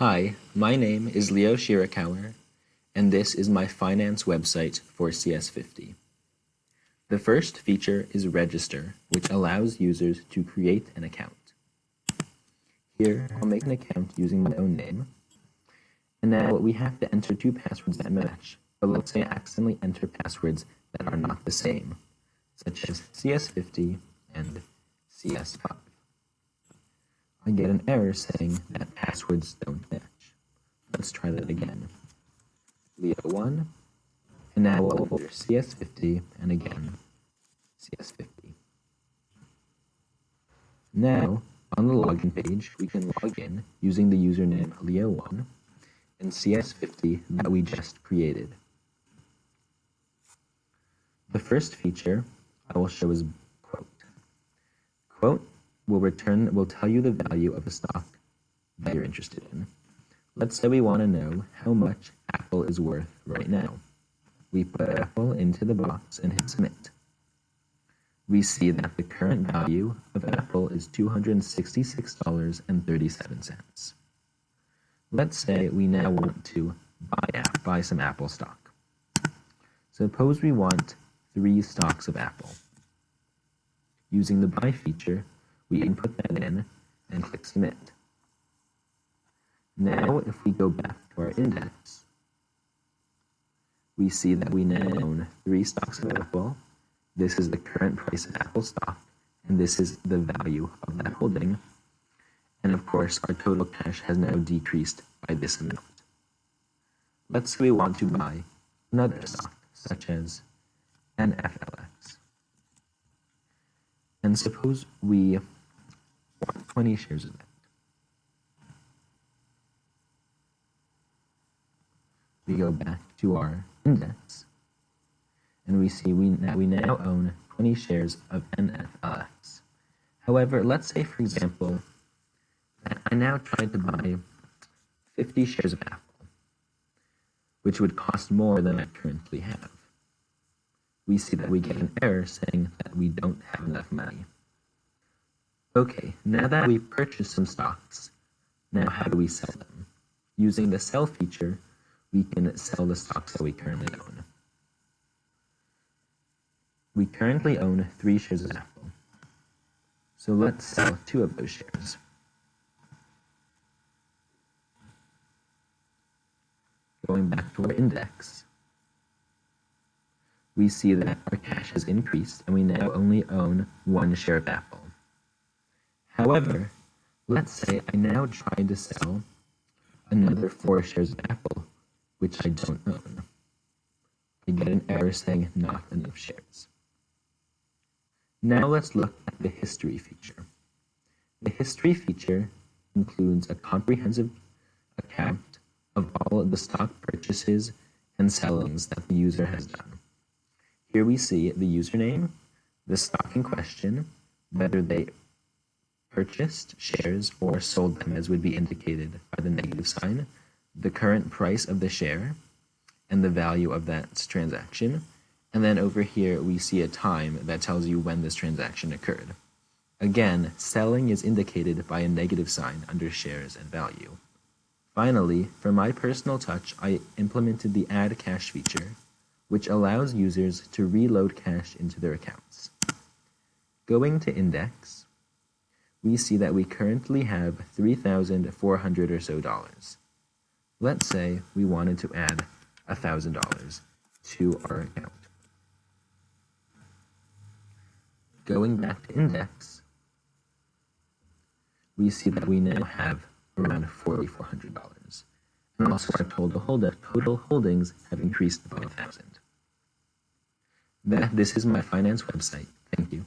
Hi, my name is Leo Shirakawa, and this is my finance website for CS50. The first feature is Register, which allows users to create an account. Here, I'll make an account using my own name. And now we have to enter two passwords that match, but let's say I accidentally enter passwords that are not the same, such as CS50 and CS5. I get an error saying that passwords don't match. Let's try that again. Leo1, and now we'll enter CS50, and again, CS50. Now, on the login page, we can log in using the username Leo1 and CS50 that we just created. The first feature I will show is quote. Quote will tell you the value of a stock that you're interested in. Let's say we want to know how much Apple is worth right now. We put Apple into the box and hit submit. We see that the current value of Apple is $266.37. Let's say we now want to buy some Apple stock. Suppose we want 3 stocks of Apple. Using the buy feature, we input that in and click submit. Now, if we go back to our index, we see that we now own 3 stocks of Apple. This is the current price of Apple stock, and this is the value of that holding. And of course, our total cash has now decreased by this amount. Let's say we want to buy another stock, such as NFLX. And suppose we want 20 shares of that. We go back to our index, and we see that we now own 20 shares of NFLX. However, let's say, for example, that I now tried to buy 50 shares of Apple, which would cost more than I currently have. We see that we get an error saying that we don't have enough money. Okay, now that we've purchased some stocks, now how do we sell them? Using the sell feature, we can sell the stocks that we currently own. We currently own 3 shares of Apple. So let's sell 2 of those shares. Going back to our index, we see that our cash has increased and we now only own 1 share of Apple. However, let's say I now try to sell another 4 shares of Apple, which I don't own. I get an error saying not enough shares. Now let's look at the history feature. The history feature includes a comprehensive account of all of the stock purchases and sellings that the user has done. Here we see the username, the stock in question, whether they purchased shares or sold them as would be indicated by the negative sign, the current price of the share, and the value of that transaction. And then over here, we see a time that tells you when this transaction occurred. Again, selling is indicated by a negative sign under shares and value. Finally, for my personal touch, I implemented the Add Cash feature, which allows users to reload cash into their accounts. Going to index, we see that we currently have $3,400 or so. Let's say we wanted to add $1,000 to our account. Going back to index, we see that we now have around $4,400. And also our total holdings have increased by 1,000. This is my finance website. Thank you.